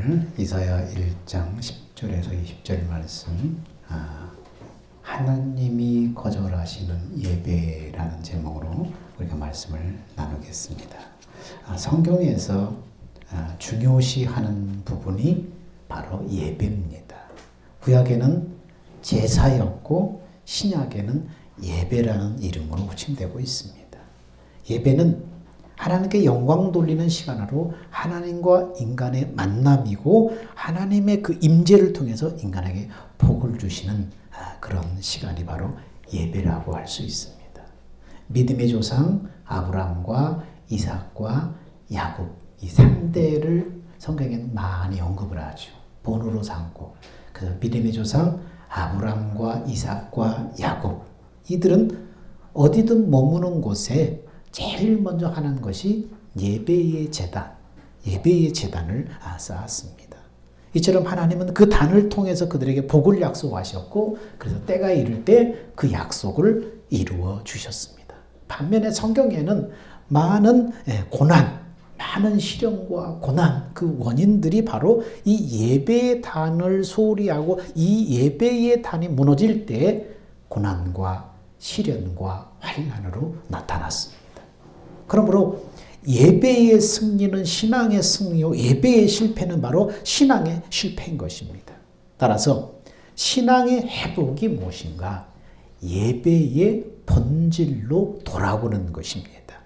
오늘 이사야 1장 10절에서 20절 말씀, 하나님이 거절하시는 예배라는 제목으로 우리가 말씀을 나누겠습니다. 성경에서 중요시하는 부분이 바로 예배입니다. 구약에는 제사였고 신약에는 예배라는 이름으로 호칭되고 있습니다. 예배는 하나님께 영광 돌리는 시간으로 하나님과 인간의 만남이고 하나님의 그 임재를 통해서 인간에게 복을 주시는 그런 시간이 바로 예배라고 할 수 있습니다. 믿음의 조상 아브라함과 이삭과 야곱, 이 3대를 성경에는 많이 언급을 하죠. 본으로 삼고. 그래서 믿음의 조상 아브라함과 이삭과 야곱, 이들은 어디든 머무는 곳에 제일 먼저 하는 것이 예배의 재단을 쌓았습니다. 이처럼 하나님은 그 단을 통해서 그들에게 복을 약속하셨고, 그래서 때가 이를 때 그 약속을 이루어 주셨습니다. 반면에 성경에는 많은 고난, 많은 시련과 고난, 그 원인들이 바로 이 예배의 단을 소홀히 하고 이 예배의 단이 무너질 때 고난과 시련과 환난으로 나타났습니다. 그러므로 예배의 승리는 신앙의 승리요, 예배의 실패는 바로 신앙의 실패인 것입니다. 따라서 신앙의 회복이 무엇인가? 예배의 본질로 돌아오는 것입니다.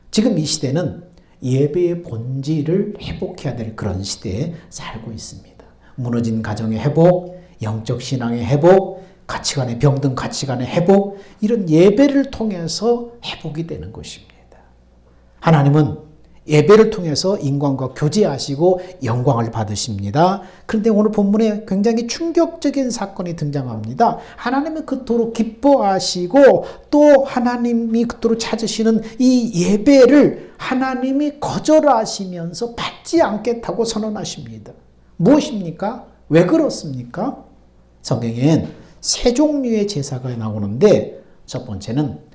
지금 이 시대는 예배의 본질을 회복해야 될 그런 시대에 살고 있습니다. 무너진 가정의 회복, 영적 신앙의 회복, 가치관의 병든 가치관의 회복, 이런 예배를 통해서 회복이 되는 것입니다. 하나님은 예배를 통해서 인간과 교제하시고 영광을 받으십니다. 그런데 오늘 본문에 굉장히 충격적인 사건이 등장합니다. 하나님은 그토록 기뻐하시고 또 하나님이 그토록 찾으시는 이 예배를 하나님이 거절하시면서 받지 않겠다고 선언하십니다. 무엇입니까? 왜 그렇습니까? 성경엔 세 종류의 제사가 나오는데 첫 번째는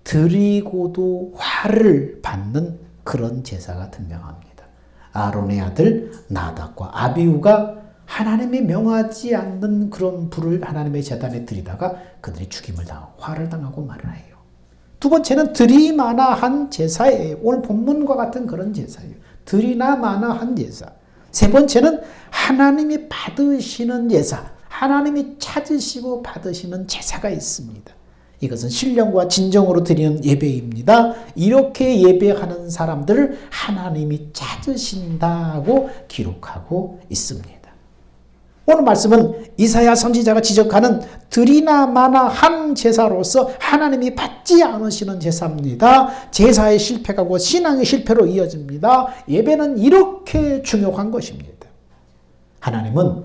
드리고도 화를 받는 그런 제사가 등장합니다. 아론의 아들 나답과 아비후가 하나님이 명하지 않는 그런 불을 하나님의 제단에 들이다가 그들이 죽임을 당하고 화를 당하고 말을 해요. 두 번째는 드리마나한 제사예요. 오늘 본문과 같은 그런 제사예요. 드리나마나한 제사. 세 번째는 하나님이 받으시는 제사, 하나님이 찾으시고 받으시는 제사가 있습니다. 이것은 신령과 진정으로 드리는 예배입니다. 이렇게 예배하는 사람들을 하나님이 찾으신다고 기록하고 있습니다. 오늘 말씀은 이사야 선지자가 지적하는 드리나마나한 제사로서 하나님이 받지 않으시는 제사입니다. 제사의 실패가 곧 신앙의 실패로 이어집니다. 예배는 이렇게 중요한 것입니다. 하나님은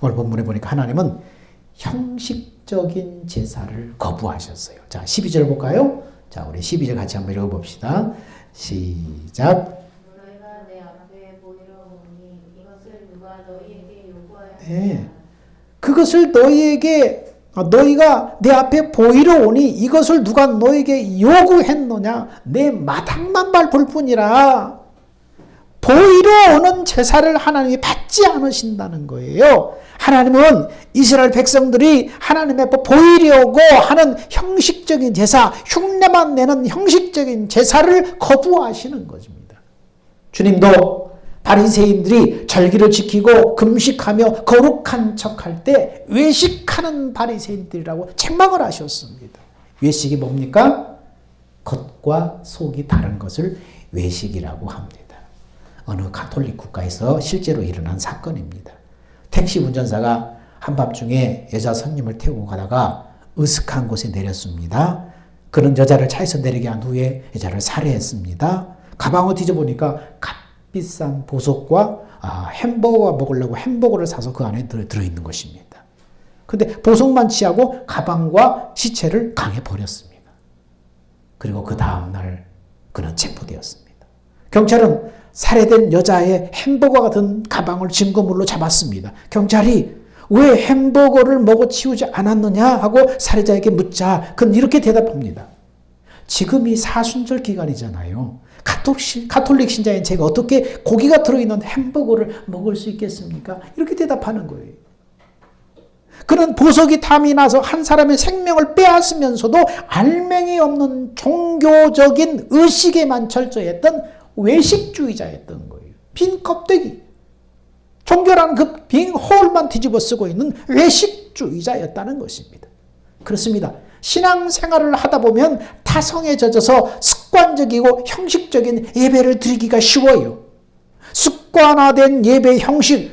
오늘 본문에 보니까 하나님은 형식적인 제사를 거부하셨어요. 자, 12절 볼까요? 자, 우리 12절 같이 한번 읽어봅시다. 시작. 너희가 내 앞에 보이러 오니 이것을 누가 너희에게 요구하였느냐? 네. 그것을 너희가 내 앞에 보이러 오니 이것을 누가 너에게 요구했느냐? 내 마당만 밟을 뿐이라. 보이러 오는 제사를 하나님이 받지 않으신다는 거예요. 하나님은 이스라엘 백성들이 하나님 앞에 보이려고 하는 형식적인 제사, 흉내만 내는 형식적인 제사를 거부하시는 것입니다. 주님도 바리새인들이 절기를 지키고 금식하며 거룩한 척할 때 외식하는 바리새인들이라고 책망을 하셨습니다. 외식이 뭡니까? 겉과 속이 다른 것을 외식이라고 합니다. 어느 가톨릭 국가에서 실제로 일어난 사건입니다. 택시 운전사가 한밤중에 여자 손님을 태우고 가다가 으슥한 곳에 내렸습니다. 그는 여자를 차에서 내리게 한 후에 여자를 살해했습니다. 가방을 뒤져보니까 값비싼 보석과 햄버거가 먹으려고 햄버거를 사서 그 안에 들어있는 것입니다. 그런데 보석만 취하고 가방과 시체를 강에 버렸습니다. 그리고 그 다음날 그는 체포되었습니다. 경찰은 살해된 여자의 햄버거가 든 가방을 증거물로 잡았습니다. 경찰이 왜 햄버거를 먹어 치우지 않았느냐 하고 살해자에게 묻자 그는 이렇게 대답합니다. 지금이 사순절 기간이잖아요. 가톨릭 신자인 제가 어떻게 고기가 들어있는 햄버거를 먹을 수 있겠습니까? 이렇게 대답하는 거예요. 그는 보석이 탐이 나서 한 사람의 생명을 빼앗으면서도 알맹이 없는 종교적인 의식에만 철저했던 외식주의자였던 거예요. 빈 껍데기. 종교라는 그 빈 홀만 뒤집어 쓰고 있는 외식주의자였다는 것입니다. 그렇습니다. 신앙생활을 하다 보면 타성에 젖어서 습관적이고 형식적인 예배를 드리기가 쉬워요. 습관화된 예배 형식,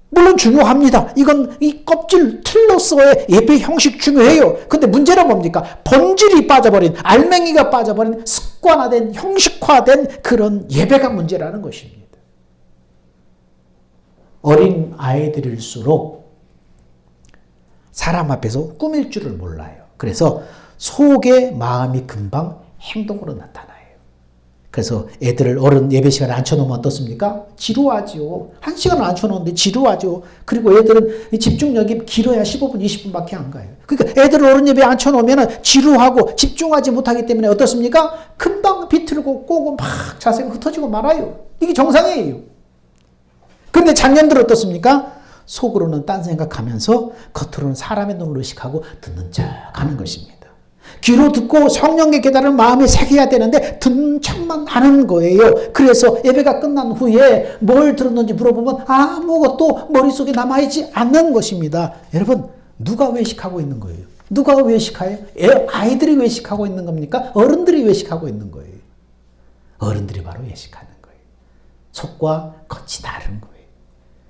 물론 중요합니다. 이건 이 껍질 틀로서의 예배 형식 중요해요. 근데 문제는 뭡니까? 본질이 빠져버린, 알맹이가 빠져버린 습관화된, 형식화된 그런 예배가 문제라는 것입니다. 어린 아이들일수록 사람 앞에서 꾸밀 줄을 몰라요. 그래서 속의 마음이 금방 행동으로 나타나요. 그래서 애들을 어른 예배 시간에 앉혀놓으면 어떻습니까? 지루하죠. 1시간 앉혀놓는데 지루하죠. 그리고 애들은 집중력이 길어야 15분, 20분밖에 안 가요. 그러니까 애들을 어른 예배에 앉혀놓으면 지루하고 집중하지 못하기 때문에 어떻습니까? 금방 비틀고 꼬고 막 자세가 흩어지고 말아요. 이게 정상이에요. 그런데 작년들 어떻습니까? 속으로는 딴 생각하면서 겉으로는 사람의 눈을 의식하고 듣는 척 하는 것입니다. 귀로 듣고 성령의 깨달음을 마음에 새겨야 되는데 듣는 척만 하는 거예요. 그래서 예배가 끝난 후에 뭘 들었는지 물어보면 아무것도 머릿속에 남아있지 않는 것입니다. 여러분, 누가 외식하고 있는 거예요? 누가 외식해요? 아이들이 외식하고 있는 겁니까? 어른들이 외식하고 있는 거예요. 어른들이 바로 외식하는 거예요. 속과 겉이 다른 거예요.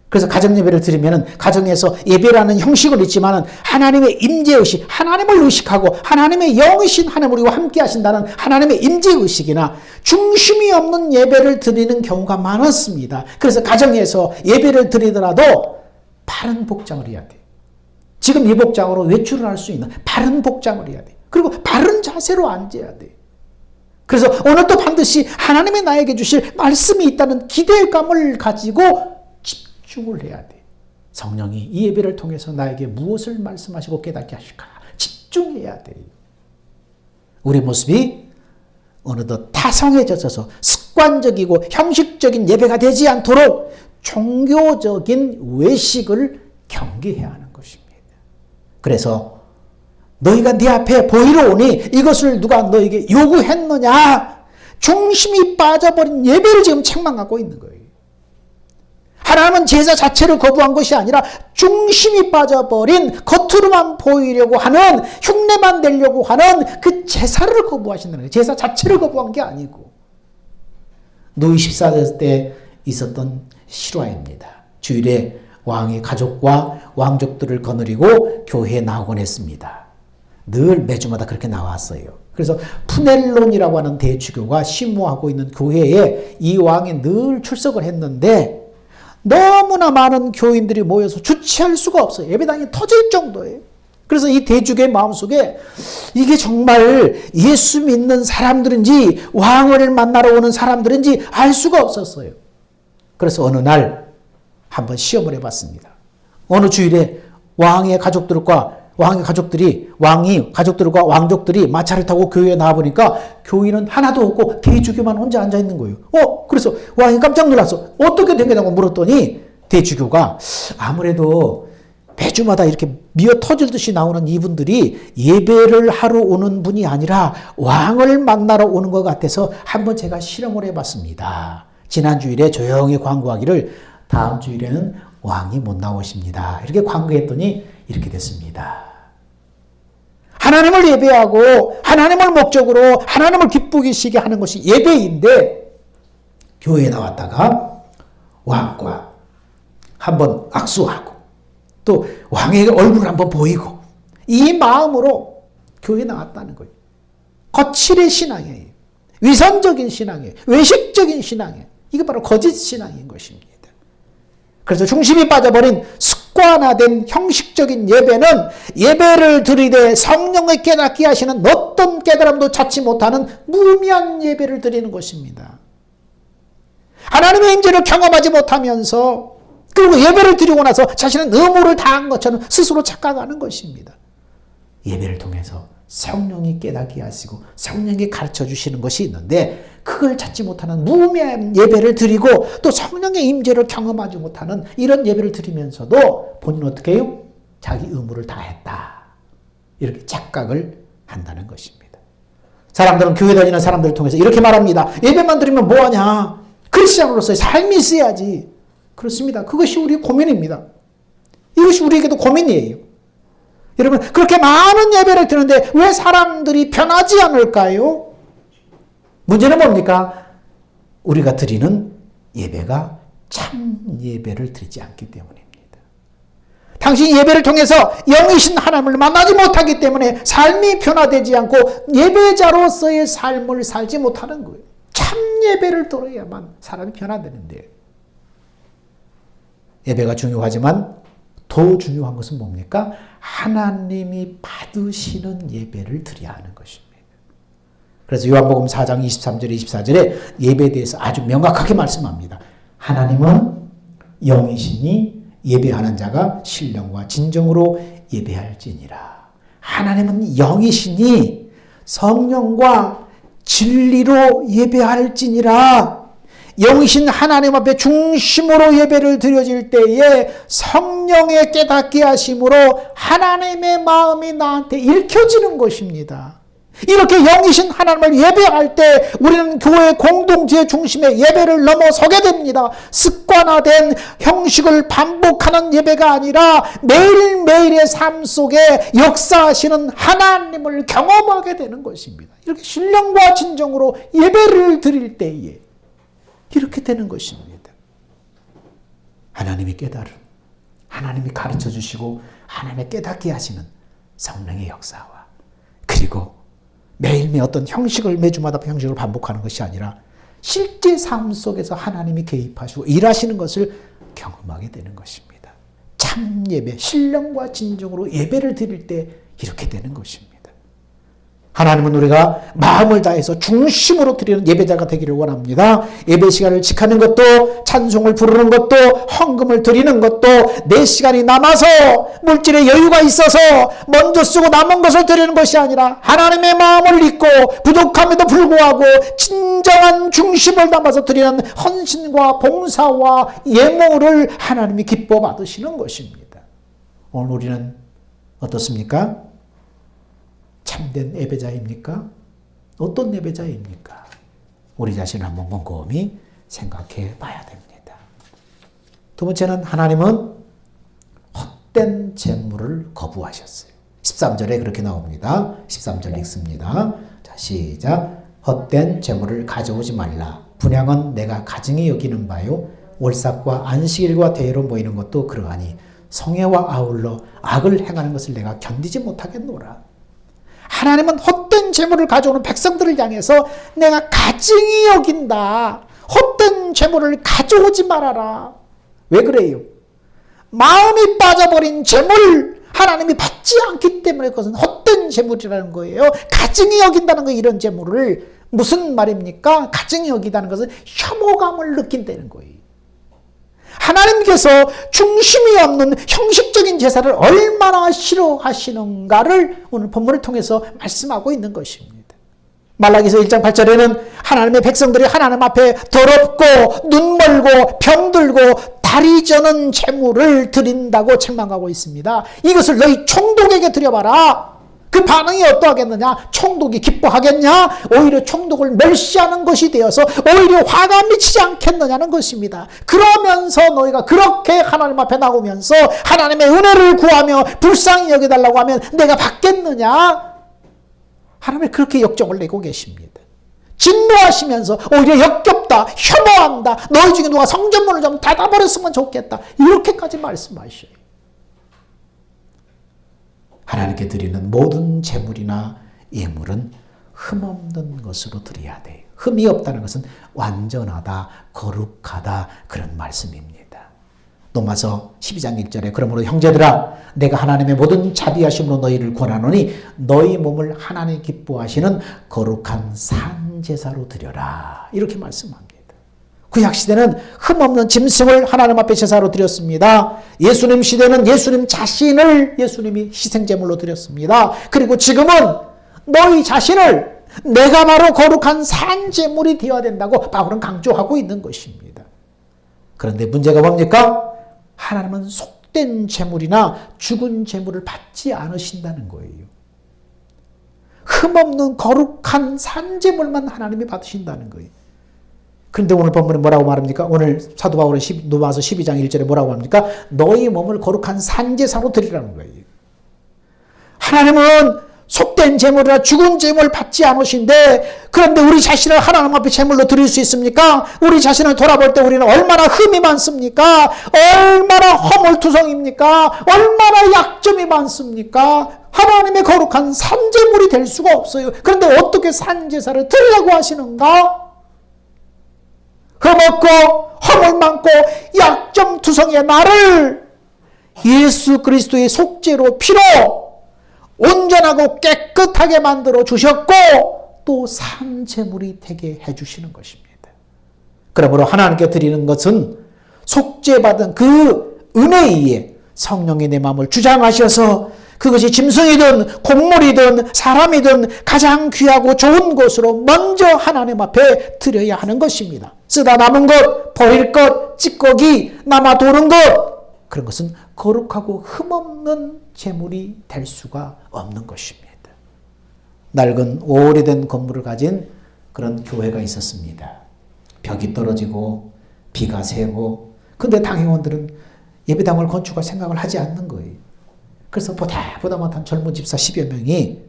그래서 가정예배를 드리면은 가정에서 예배라는 형식은 있지만은 하나님의 임재의식, 하나님을 의식하고 하나님의 영이신 하나님 우리와 함께 하신다는 하나님의 임재의식이나 중심이 없는 예배를 드리는 경우가 많았습니다. 그래서 가정에서 예배를 드리더라도 바른 복장을 해야 돼요. 지금 이 복장으로 외출을 할 수 있는 바른 복장을 해야 돼요. 그리고 바른 자세로 앉아야 돼요. 그래서 오늘도 반드시 하나님이 나에게 주실 말씀이 있다는 기대감을 가지고 집중을 해야 돼. 성령이 이 예배를 통해서 나에게 무엇을 말씀하시고 깨닫게 하실까? 집중해야 돼요. 우리 모습이 어느덧 타성에 젖어서 습관적이고 형식적인 예배가 되지 않도록 종교적인 외식을 경계해야 하는 것입니다. 그래서 너희가 네 앞에 보이러 오니 이것을 누가 너에게 요구했느냐? 중심이 빠져버린 예배를 지금 책망하고 있는 거예요. 하나님은 제사 자체를 거부한 것이 아니라 중심이 빠져버린 겉으로만 보이려고 하는 흉내만 내려고 하는 그 제사를 거부하신다는 거예요. 제사 자체를 거부한 게 아니고. 누이 14세 때 있었던 실화입니다. 주일에 왕의 가족과 왕족들을 거느리고 교회에 나오곤 했습니다. 늘 매주마다 그렇게 나왔어요. 그래서 푸넬론이라고 하는 대주교가 심호하고 있는 교회에 이 왕이 늘 출석을 했는데 너무나 많은 교인들이 모여서 주체할 수가 없어요. 예배당이 터질 정도예요. 그래서 이 대주교의 마음속에 이게 정말 예수 믿는 사람들인지 왕을 만나러 오는 사람들인지 알 수가 없었어요. 그래서 어느 날 한번 시험을 해봤습니다. 어느 주일에 왕이 가족들과 왕족들이 마차를 타고 교회에 나와보니까 교인은 하나도 없고 대주교만 혼자 앉아있는 거예요. 그래서 왕이 깜짝 놀랐어. 어떻게 된 거냐고 물었더니 대주교가 아무래도 매주마다 이렇게 미어 터질듯이 나오는 이분들이 예배를 하러 오는 분이 아니라 왕을 만나러 오는 것 같아서 한번 제가 실험을 해봤습니다. 지난 주일에 조용히 광고하기를 다음 주일에는 왕이 못 나오십니다. 이렇게 광고했더니 이렇게 됐습니다. 하나님을 예배하고 하나님을 목적으로 하나님을 기쁘게 시게 하는 것이 예배인데 교회에 나왔다가 왕과 한번 악수하고 또 왕의 얼굴을 한번 보이고 이 마음으로 교회에 나왔다는 거예요. 거칠의 신앙이에요. 위선적인 신앙이에요. 외식적인 신앙이에요. 이게 바로 거짓 신앙인 것입니다. 그래서 중심이 빠져버린 습관화된 형식적인 예배는 예배를 드리되 성령의 깨닫게 하시는 어떤 깨달음도 찾지 못하는 무미한 예배를 드리는 것입니다. 하나님의 임재를 경험하지 못하면서 그리고 예배를 드리고 나서 자신은 의무를 다한 것처럼 스스로 착각하는 것입니다. 예배를 통해서 성령이 깨닫게 하시고 성령이 가르쳐 주시는 것이 있는데 그걸 찾지 못하는 무의미한 예배를 드리고 또 성령의 임재를 경험하지 못하는 이런 예배를 드리면서도 본인은 어떻게 해요? 자기 의무를 다했다. 이렇게 착각을 한다는 것입니다. 사람들은 교회 다니는 사람들을 통해서 이렇게 말합니다. 예배만 드리면 뭐하냐? 크리스찬으로서의 삶이 있어야지. 그렇습니다. 그것이 우리의 고민입니다. 이것이 우리에게도 고민이에요. 여러분 그렇게 많은 예배를 드리는데 왜 사람들이 변하지 않을까요? 문제는 뭡니까? 우리가 드리는 예배가 참 예배를 드리지 않기 때문입니다. 당신이 예배를 통해서 영이신 하나님을 만나지 못하기 때문에 삶이 변화되지 않고 예배자로서의 삶을 살지 못하는 거예요. 참 예배를 드려야만 사람이 변화되는데 예배가 중요하지만 더 중요한 것은 뭡니까? 하나님이 받으시는 예배를 드려야 하는 것입니다. 그래서 요한복음 4장 23절에 24절에 예배에 대해서 아주 명확하게 말씀합니다. 하나님은 영이시니 예배하는 자가 신령과 진정으로 예배할지니라. 하나님은 영이시니 성령과 진리로 예배할지니라. 영이신 하나님 앞에 중심으로 예배를 드려질 때에 성령의 깨닫게 하심으로 하나님의 마음이 나한테 읽혀지는 것입니다. 이렇게 영이신 하나님을 예배할 때 우리는 교회 공동체 중심의 예배를 넘어서게 됩니다. 습관화된 형식을 반복하는 예배가 아니라 매일매일의 삶 속에 역사하시는 하나님을 경험하게 되는 것입니다. 이렇게 신령과 진정으로 예배를 드릴 때에 이렇게 되는 것입니다. 하나님의 깨달음, 하나님이 가르쳐 주시고 하나님의 깨닫게 하시는 성령의 역사와 그리고 매일매일 어떤 형식을 매주마다 형식을 반복하는 것이 아니라 실제 삶 속에서 하나님이 개입하시고 일하시는 것을 경험하게 되는 것입니다. 참 예배, 신령과 진정으로 예배를 드릴 때 이렇게 되는 것입니다. 하나님은 우리가 마음을 다해서 중심으로 드리는 예배자가 되기를 원합니다. 예배 시간을 지키는 것도 찬송을 부르는 것도 헌금을 드리는 것도 내 시간이 남아서 물질의 여유가 있어서 먼저 쓰고 남은 것을 드리는 것이 아니라 하나님의 마음을 잊고 부족함에도 불구하고 진정한 중심을 담아서 드리는 헌신과 봉사와 예물을 하나님이 기뻐 받으시는 것입니다. 오늘 우리는 어떻습니까? 참된 예배자입니까? 어떤 예배자입니까? 우리 자신을 한번 곰곰이 생각해 봐야 됩니다. 두 번째는 하나님은 헛된 재물을 거부하셨어요. 13절에 그렇게 나옵니다. 13절 읽습니다. 자, 시작. 헛된 재물을 가져오지 말라. 분향은 내가 가증히 여기는 바요. 월삭과 안식일과 대회로 모이는 것도 그러하니 성회와 아울러 악을 행하는 것을 내가 견디지 못하겠노라. 하나님은 헛된 재물을 가져오는 백성들을 향해서 내가 가증히 여긴다. 헛된 재물을 가져오지 말아라. 왜 그래요? 마음이 빠져버린 재물 하나님이 받지 않기 때문에 그것은 헛된 재물이라는 거예요. 가증히 여긴다는 거 이런 재물을 무슨 말입니까? 가증히 여기다는 것은 혐오감을 느낀다는 거예요. 하나님께서 중심이 없는 형식적인 제사를 얼마나 싫어하시는가를 오늘 본문을 통해서 말씀하고 있는 것입니다. 말라기서 1장 8절에는 하나님의 백성들이 하나님 앞에 더럽고 눈멀고 병들고 다리 저는 재물을 드린다고 책망하고 있습니다. 이것을 너희 총독에게 드려봐라. 그 반응이 어떠하겠느냐? 총독이 기뻐하겠냐? 오히려 총독을 멸시하는 것이 되어서 오히려 화가 미치지 않겠느냐는 것입니다. 그러면서 너희가 그렇게 하나님 앞에 나오면서 하나님의 은혜를 구하며 불쌍히 여겨달라고 하면 내가 받겠느냐? 하나님이 그렇게 역정을 내고 계십니다. 진노하시면서 오히려 역겹다, 혐오한다, 너희 중에 누가 성전문을 좀 닫아버렸으면 좋겠다, 이렇게까지 말씀하셔요. 하나님께 드리는 모든 제물이나 예물은 흠없는 것으로 드려야 돼요. 흠이 없다는 것은 완전하다, 거룩하다 그런 말씀입니다. 로마서 12장 1절에 그러므로 형제들아 내가 하나님의 모든 자비하심으로 너희를 권하노니 너희 몸을 하나님 기뻐하시는 거룩한 산제사로 드려라. 이렇게 말씀합니다. 구약시대는 흠없는 짐승을 하나님 앞에 제사로 드렸습니다. 예수님 시대는 예수님 자신을 예수님이 희생제물로 드렸습니다. 그리고 지금은 너희 자신을 내가 바로 거룩한 산제물이 되어야 된다고 바울은 강조하고 있는 것입니다. 그런데 문제가 뭡니까? 하나님은 속된 제물이나 죽은 제물을 받지 않으신다는 거예요. 흠없는 거룩한 산제물만 하나님이 받으신다는 거예요. 그런데 오늘 본문에 뭐라고 말합니까? 오늘 사도 바울은 로마서 12장 1절에 뭐라고 합니까? 너희 몸을 거룩한 산제사로 드리라는 거예요. 하나님은 속된 제물이나 죽은 제물 받지 않으신데, 그런데 우리 자신을 하나님 앞에 제물로 드릴 수 있습니까? 우리 자신을 돌아볼 때 우리는 얼마나 흠이 많습니까? 얼마나 허물투성입니까? 얼마나 약점이 많습니까? 하나님의 거룩한 산제물이 될 수가 없어요. 그런데 어떻게 산제사를 드리라고 하시는가? 흠없고 허물 많고 약점투성이의 나를 예수 그리스도의 속죄로 피로 온전하고 깨끗하게 만들어 주셨고 또 산제물이 되게 해주시는 것입니다. 그러므로 하나님께 드리는 것은 속죄받은 그 은혜에 의해 성령이 내 마음을 주장하셔서 그것이 짐승이든 곡물이든 사람이든 가장 귀하고 좋은 것으로 먼저 하나님 앞에 드려야 하는 것입니다. 쓰다 남은 것, 버릴 것, 찌꺼기, 남아 도는 것, 그런 것은 거룩하고 흠없는 제물이 될 수가 없는 것입니다. 낡은 오래된 건물을 가진 그런 교회가 있었습니다. 벽이 떨어지고 비가 새고, 근데 당회원들은 예배당을 건축할 생각을 하지 않는 거예요. 그래서 보다 못한 젊은 집사 10여 명이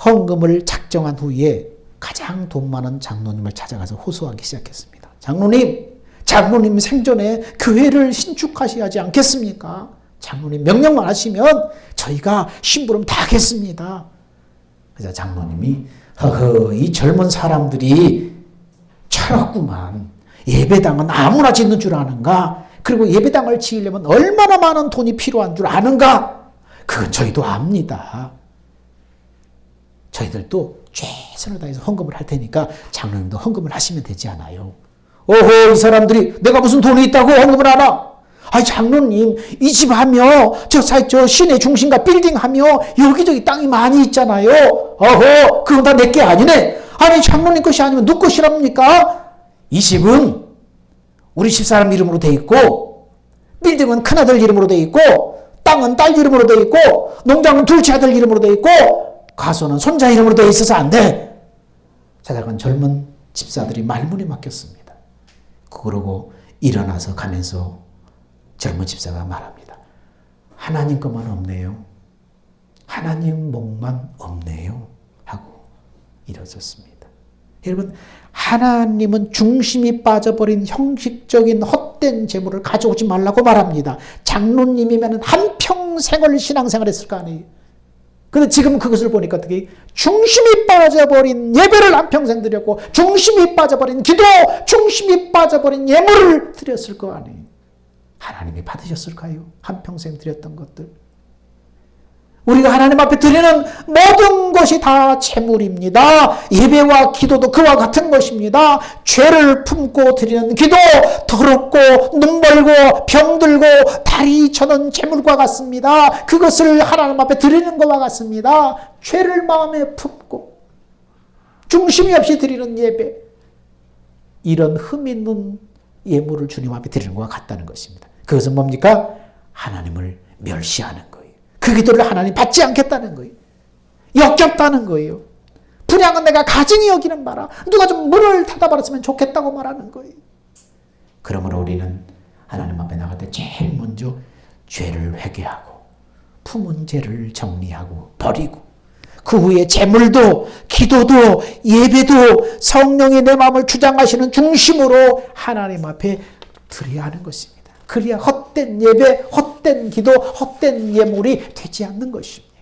헌금을 작정한 후에 가장 돈 많은 장로님을 찾아가서 호소하기 시작했습니다. 장로님 생전에 교회를 신축하셔야 하지 않겠습니까? 장로님 명령만 하시면 저희가 심부름 다 하겠습니다. 그래서 장로님이 허허, 이 젊은 사람들이 철없구만. 예배당은 아무나 짓는 줄 아는가? 그리고 예배당을 지으려면 얼마나 많은 돈이 필요한 줄 아는가? 그건 저희도 압니다. 저희들도 최선을 다해서 헌금을 할 테니까 장로님도 헌금을 하시면 되지 않아요? 오호, 이 사람들이 내가 무슨 돈이 있다고 헌금을 하나? 아니 장로님, 이 집 하며 저 시내 중심가 빌딩 하며 여기저기 땅이 많이 있잖아요. 어허, 그건 다 내게 아니네. 아니 장로님 것이 아니면 누구 것이랍니까? 이 집은 우리 집사람 이름으로 돼 있고, 빌딩은 큰아들 이름으로 돼 있고, 땅은 딸 이름으로 돼 있고, 농장은 둘째 아들 이름으로 돼 있고, 가수는 손자 이름으로 돼 있어서 안 돼. 찾아간 젊은 집사들이 말문이 막혔습니다. 그러고 일어나서 가면서 젊은 집사가 말합니다. 하나님 것만 없네요. 하나님 목만 없네요. 하고 일어섰습니다. 여러분, 하나님은 중심이 빠져버린 형식적인 헛된 재물을 가져오지 말라고 말합니다. 장로님이면 한평생을 신앙생활 했을 거 아니에요. 근데 지금 그것을 보니까 어떻게 중심이 빠져버린 예배를 한평생 드렸고, 중심이 빠져버린 기도, 중심이 빠져버린 예물을 드렸을 거 아니에요. 하나님이 받으셨을까요? 한평생 드렸던 것들. 우리가 하나님 앞에 드리는 모든 것이 다 재물입니다. 예배와 기도도 그와 같은 것입니다. 죄를 품고 드리는 기도, 더럽고 눈멀고 병들고 다리 저는 재물과 같습니다. 그것을 하나님 앞에 드리는 것과 같습니다. 죄를 마음에 품고 중심이 없이 드리는 예배, 이런 흠 있는 예물을 주님 앞에 드리는 것과 같다는 것입니다. 그것은 뭡니까? 하나님을 멸시하는 거예요. 그 기도를 하나님 받지 않겠다는 거예요. 역겹다는 거예요. 분양은 내가 가증히 여기는 바라. 누가 좀 문을 닫아버렸으면 좋겠다고 말하는 거예요. 그러므로 우리는 하나님 앞에 나갈 때 제일 먼저 죄를 회개하고 품은 죄를 정리하고 버리고, 그 후에 재물도 기도도 예배도 성령이 내 마음을 주장하시는 중심으로 하나님 앞에 드려야 하는 것입니다. 그래야 헛된 예배, 헛된 기도, 헛된 예물이 되지 않는 것입니다.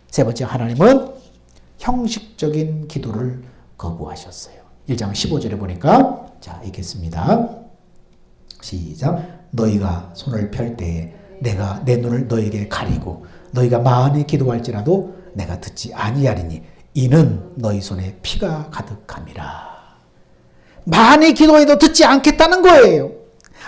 세 번째, 하나님은 형식적인 기도를 거부하셨어요. 1장 15절에 보니까, 자, 읽겠습니다. 시작. 너희가 손을 펼 때에 내가 내 눈을 너희에게 가리고 너희가 마음에 기도할지라도 내가 듣지 아니하리니 이는 너희 손에 피가 가득함이라. 많이 기도해도 듣지 않겠다는 거예요.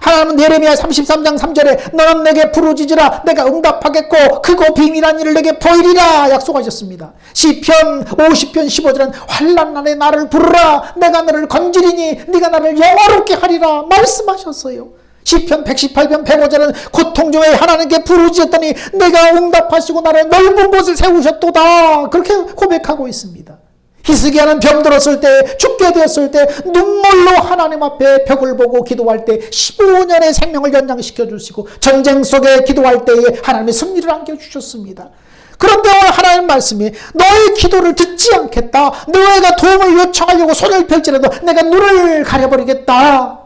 하나님은 예레미야 33장 3절에 너는 내게 부르짖으라 내가 응답하겠고 크고 비밀한 일을 내게 보이리라 약속하셨습니다. 시편 50편 15절은 환난 날에 나를 부르라 내가 너를 건지리니 네가 나를 영화롭게 하리라 말씀하셨어요. 시편 118편 105절은 고통 중에 하나님께 부르짖었더니 내가 응답하시고 나를 넓은 곳에 세우셨도다 그렇게 고백하고 있습니다. 히스기야는 병들었을 때 죽게 되었을 때 눈물로 하나님 앞에 벽을 보고 기도할 때 15년의 생명을 연장시켜 주시고 전쟁 속에 기도할 때에 하나님의 승리를 안겨주셨습니다. 그런데 오늘 하나님 말씀이 너의 기도를 듣지 않겠다. 너희가 도움을 요청하려고 손을 펼지라도 내가 눈을 가려버리겠다.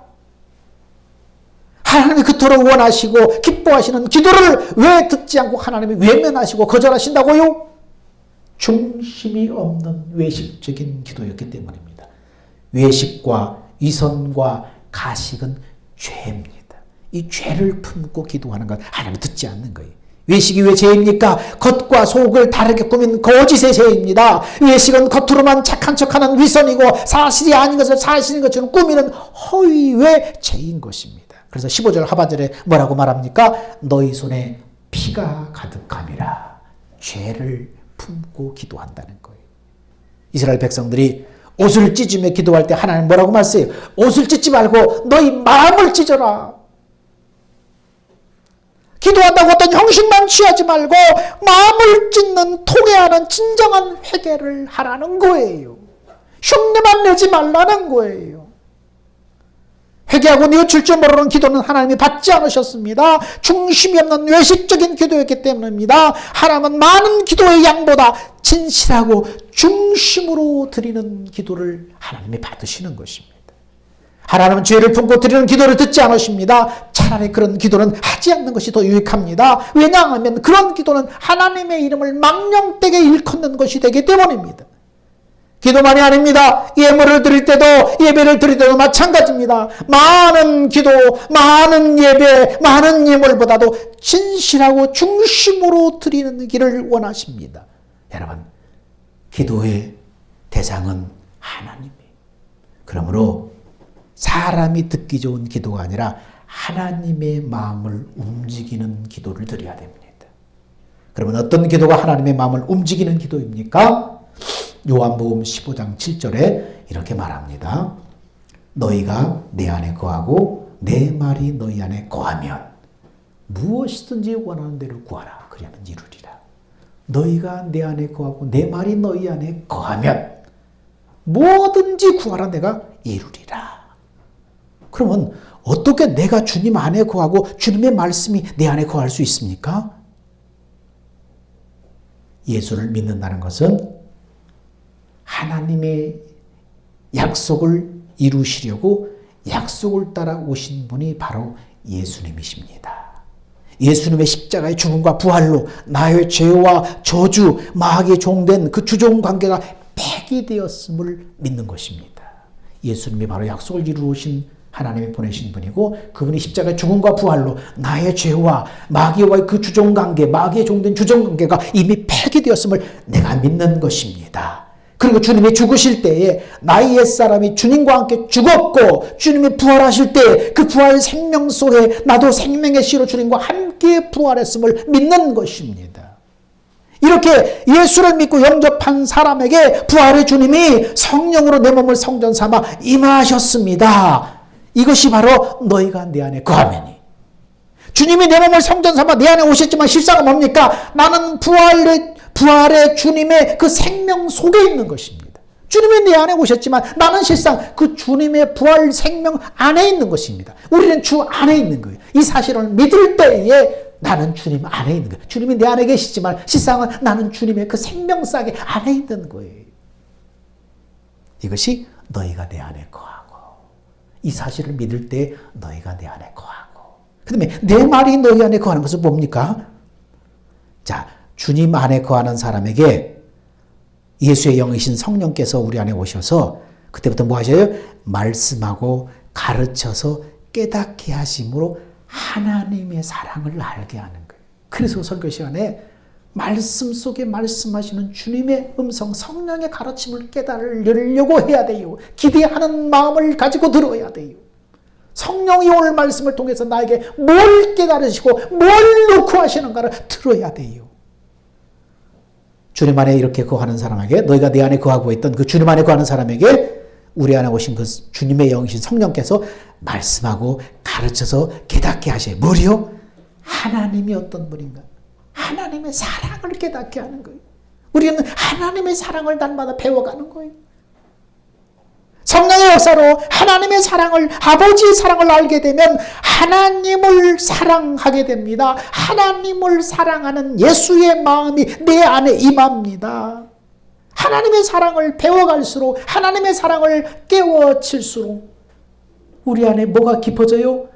하나님이 그토록 원하시고 기뻐하시는 기도를 왜 듣지 않고 하나님이 외면하시고 거절하신다고요? 중심이 없는 외식적인 기도였기 때문입니다. 외식과 위선과 가식은 죄입니다. 이 죄를 품고 기도하는 것 하나님은 듣지 않는 거예요. 외식이 왜 죄입니까? 겉과 속을 다르게 꾸민 거짓의 죄입니다. 외식은 겉으로만 착한 척하는 위선이고 사실이 아닌 것을 사실인 것처럼 꾸미는 허위의 죄인 것입니다. 그래서 15절 하반절에 뭐라고 말합니까? 너희 손에 피가 가득함이라. 죄를 품고 기도한다는 거예요. 이스라엘 백성들이 옷을 찢으며 기도할 때 하나님 뭐라고 말씀해요? 옷을 찢지 말고 너희 마음을 찢어라. 기도한다고 어떤 형식만 취하지 말고 마음을 찢는 통회하는 진정한 회개를 하라는 거예요. 흉내만 내지 말라는 거예요. 회개하고 뉘우칠 줄 모르는 기도는 하나님이 받지 않으셨습니다. 중심이 없는 외식적인 기도였기 때문입니다. 하나님은 많은 기도의 양보다 진실하고 중심으로 드리는 기도를 하나님이 받으시는 것입니다. 하나님은 죄를 품고 드리는 기도를 듣지 않으십니다. 차라리 그런 기도는 하지 않는 것이 더 유익합니다. 왜냐하면 그런 기도는 하나님의 이름을 망령되게 일컫는 것이 되기 때문입니다. 기도만이 아닙니다. 예물을 드릴 때도 예배를 드릴 때도 마찬가지입니다. 많은 기도, 많은 예배, 많은 예물보다도 진실하고 중심으로 드리는 길을 원하십니다. 여러분, 기도의 대상은 하나님이에요. 그러므로 사람이 듣기 좋은 기도가 아니라 하나님의 마음을 움직이는 기도를 드려야 됩니다. 그러면 어떤 기도가 하나님의 마음을 움직이는 기도입니까? 요한복음 15장 7절에 이렇게 말합니다. 너희가 내 안에 거하고 내 말이 너희 안에 거하면 무엇이든지 원하는 대로 구하라. 그러면 이루리라. 너희가 내 안에 거하고 내 말이 너희 안에 거하면 뭐든지 구하라. 내가 이루리라. 그러면 어떻게 내가 주님 안에 거하고 주님의 말씀이 내 안에 거할 수 있습니까? 예수를 믿는다는 것은 하나님의 약속을 이루시려고 약속을 따라 오신 분이 바로 예수님이십니다. 예수님의 십자가의 죽음과 부활로 나의 죄와 저주, 마귀의 종된 그 주종 관계가 폐기되었음을 믿는 것입니다. 예수님이 바로 약속을 이루신 하나님이 보내신 분이고 그분이 십자가의 죽음과 부활로 나의 죄와 마귀와의 그 주종관계, 마귀의 종된 주종관계가 이미 폐기되었음을 내가 믿는 것입니다. 그리고 주님이 죽으실 때에 나의 옛사람이 주님과 함께 죽었고 주님이 부활하실 때 그 부활 생명 속에 나도 생명의 씨로 주님과 함께 부활했음을 믿는 것입니다. 이렇게 예수를 믿고 영접한 사람에게 부활의 주님이 성령으로 내 몸을 성전 삼아 임하셨습니다. 이것이 바로 너희가 내 안에 거하면이. 주님이 내 몸을 성전 삼아 내 안에 오셨지만 실상은 뭡니까? 나는 부활의 주님의 그 생명 속에 있는 것입니다. 주님이 내 안에 오셨지만 나는 실상 그 주님의 부활 생명 안에 있는 것입니다. 우리는 주 안에 있는 거예요. 이 사실을 믿을 때에 나는 주님 안에 있는 거예요. 주님이 내 안에 계시지만 실상은 나는 주님의 그 생명싸개 안에 있는 거예요. 이것이 너희가 내 안에 거하고 이 사실을 믿을 때 너희가 내 안에 거하고 그 다음에 내 말이 너희 안에 거하는 것은 뭡니까? 자, 주님 안에 거하는 사람에게 예수의 영이신 성령께서 우리 안에 오셔서 그때부터 뭐 하셔요? 말씀하고 가르쳐서 깨닫게 하심으로 하나님의 사랑을 알게 하는 거예요. 그래서 설교 시간에 말씀 속에 말씀하시는 주님의 음성, 성령의 가르침을 깨달으려고 해야 돼요. 기대하는 마음을 가지고 들어야 돼요. 성령이 오늘 말씀을 통해서 나에게 뭘 깨달으시고 뭘로 구하시는가를 들어야 돼요. 주님 안에 이렇게 거하는 사람에게, 너희가 내 안에 거하고 있던 그 주님 안에 거하는 사람에게 우리 안에 오신 그 주님의 영이신 성령께서 말씀하고 가르쳐서 깨닫게 하셔요. 뭐요? 하나님이 어떤 분인가? 하나님의 사랑을 깨닫게 하는 거예요. 우리는 하나님의 사랑을 날마다 배워가는 거예요. 성령의 역사로 하나님의 사랑을, 아버지의 사랑을 알게 되면 하나님을 사랑하게 됩니다. 하나님을 사랑하는 예수의 마음이 내 안에 임합니다. 하나님의 사랑을 배워갈수록, 하나님의 사랑을 깨워칠수록 우리 안에 뭐가 깊어져요?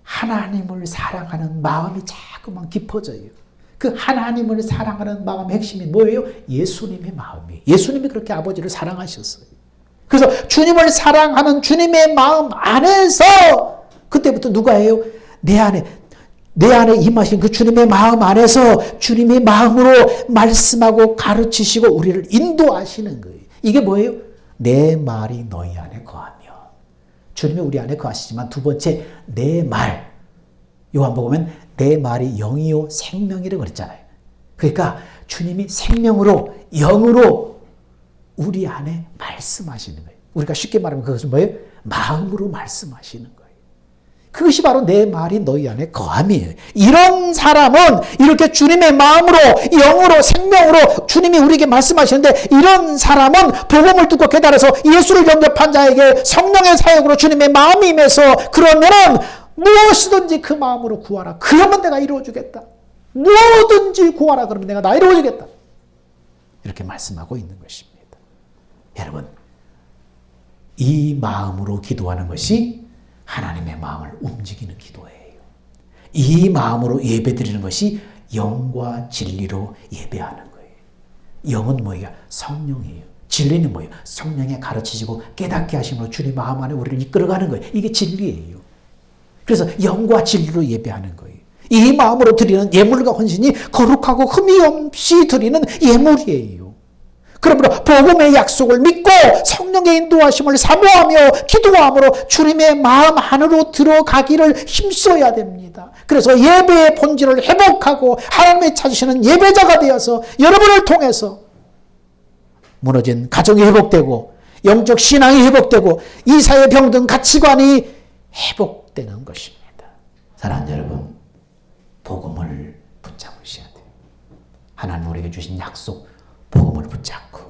하나님을 사랑하는 마음이 자꾸만 깊어져요. 그 하나님을 사랑하는 마음의 핵심이 뭐예요? 예수님의 마음이에요. 예수님이 그렇게 아버지를 사랑하셨어요. 그래서 주님을 사랑하는 주님의 마음 안에서 그때부터 누가 해요? 내 안에 임하신 그 주님의 마음 안에서 주님의 마음으로 말씀하고 가르치시고 우리를 인도하시는 거예요. 이게 뭐예요? 내 말이 너희 안에 거하며. 주님이 우리 안에 거하시지만 두 번째, 내 말. 요한복음은 내 말이 영이요 생명이라고 그랬잖아요. 그러니까 주님이 생명으로, 영으로 우리 안에 말씀하시는 거예요. 우리가 쉽게 말하면 그것은 뭐예요? 마음으로 말씀하시는 거예요. 그것이 바로 내 말이 너희 안에 거함이에요. 이런 사람은 이렇게 주님의 마음으로, 영으로, 생명으로 주님이 우리에게 말씀하시는데, 이런 사람은 복음을 듣고 깨달아서 예수를 영접한 자에게 성령의 사역으로 주님의 마음이 임해서, 그러면은 무엇이든지 그 마음으로 구하라. 그러면 내가 이루어주겠다. 뭐든지 구하라. 그러면 내가 다 이루어주겠다. 이렇게 말씀하고 있는 것입니다. 여러분, 이 마음으로 기도하는 것이 하나님의 마음을 움직이는 기도예요. 이 마음으로 예배드리는 것이 영과 진리로 예배하는 거예요. 영은 뭐예요? 성령이에요. 진리는 뭐예요? 성령에 가르치시고 깨닫게 하심으로 주님 마음 안에 우리를 이끌어가는 거예요. 이게 진리예요. 그래서 영과 진리로 예배하는 거예요. 이 마음으로 드리는 예물과 헌신이 거룩하고 흠이 없이 드리는 예물이에요. 그러므로 복음의 약속을 믿고 성령의 인도하심을 사모하며 기도함으로 주님의 마음 안으로 들어가기를 힘써야 됩니다. 그래서 예배의 본질을 회복하고 하나님의 찾으시는 예배자가 되어서 여러분을 통해서 무너진 가정이 회복되고 영적 신앙이 회복되고 이사의 병든 가치관이 회복되는 것입니다. 사랑하는 여러분, 복음을 붙잡으셔야 돼요. 하나님 우리에게 주신 약속, 복음을 붙잡고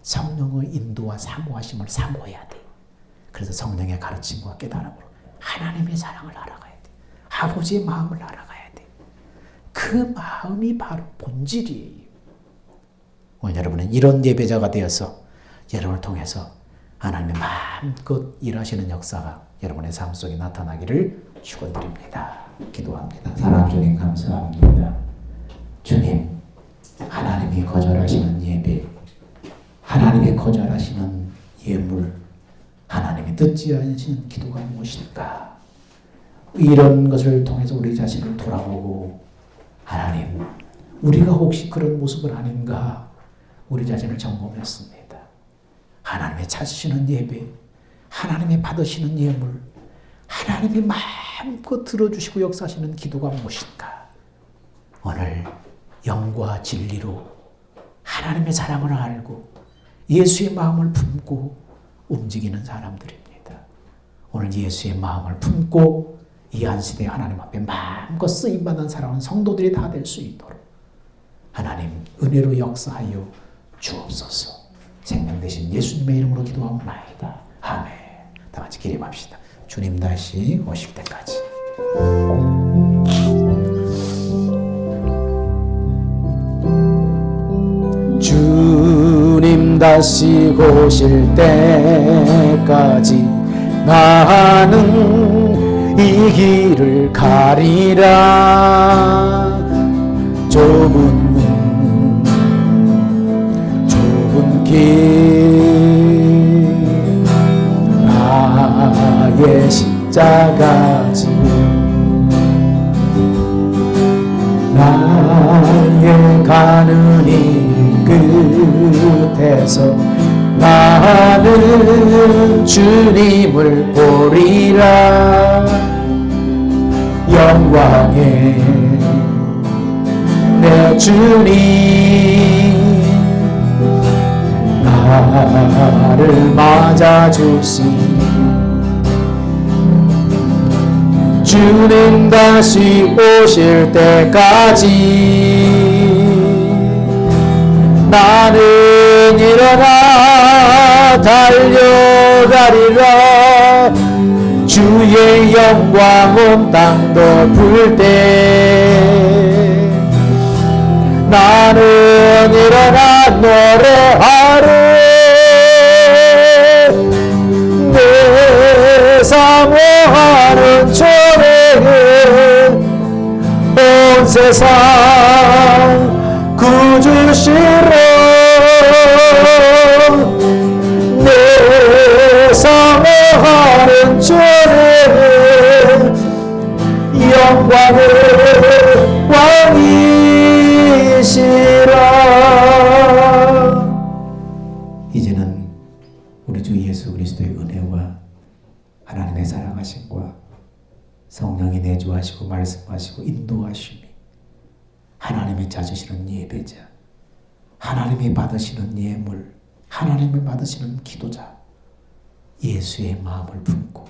성령의 인도와 사모하심을 사모해야 돼요. 그래서 성령의 가르침과 깨달음으로 하나님의 사랑을 알아가야 돼요. 아버지의 마음을 알아가야 돼요. 그 마음이 바로 본질이에요. 오늘 여러분은 이런 예배자가 되어서 여러분을 통해서 하나님의 마음껏 일하시는 역사가 여러분의 삶 속에 나타나기를 축원드립니다. 기도합니다. 사랑하는 주님 감사합니다. 주님, 하나님이 거절하시는 예배, 하나님이 거절하시는 예물, 하나님이 듣지 않으시는 기도가 무엇일까? 이런 것을 통해서 우리 자신을 돌아보고, 하나님, 우리가 혹시 그런 모습은 아닌가? 우리 자신을 점검했습니다. 하나님이 찾으시는 예배, 하나님이 받으시는 예물, 하나님이 마음껏 들어주시고 역사하시는 기도가 무엇인가? 오늘 영과 진리로 하나님의 사랑을 알고 예수의 마음을 품고 움직이는 사람들입니다. 오늘 예수의 마음을 품고 이 한시대 하나님 앞에 마음껏 쓰임받는 사랑하는 성도들이 다 될 수 있도록 하나님 은혜로 역사하여 주옵소서. 생명 되신 예수님의 이름으로 기도하옵나이다. 아멘. 다 같이 기립합시다. 주님 다시 오실 때까지. 주님 다시 오실 때까지 나는 이 길을 가리라. 좁은 길 나의 십자가 지 나의 가는 이 끝에서 나는 주님을 보리라. 영광의 내 주님 나를 맞아주시니 주님 다시 오실 때까지 나는 일어나 달려가리라. 주의 영광 온 땅도 불 때 나는 일어나 노래하리. 내 사모하는 주에게 온 세상 구주시로 내 사모하는 주에게 영광의 왕이시라. 이제는 우리 주 예수 그리스도의 은혜와 하나님의 사랑하심과 성령이 내주하시고 말씀하시고 인도하심이 하나님이 찾으시는 예배자, 하나님이 받으시는 예물, 하나님이 받으시는 기도자, 예수의 마음을 품고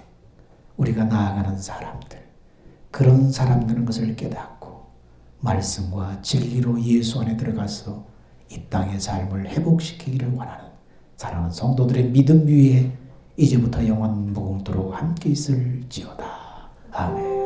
우리가 나아가는 사람들, 그런 사람들은 것을 깨닫고 말씀과 진리로 예수 안에 들어가서 이 땅의 삶을 회복시키기를 원하는 사랑하는 성도들의 믿음 위에 이제부터 영원 무궁토록 함께 있을지어다. 아멘.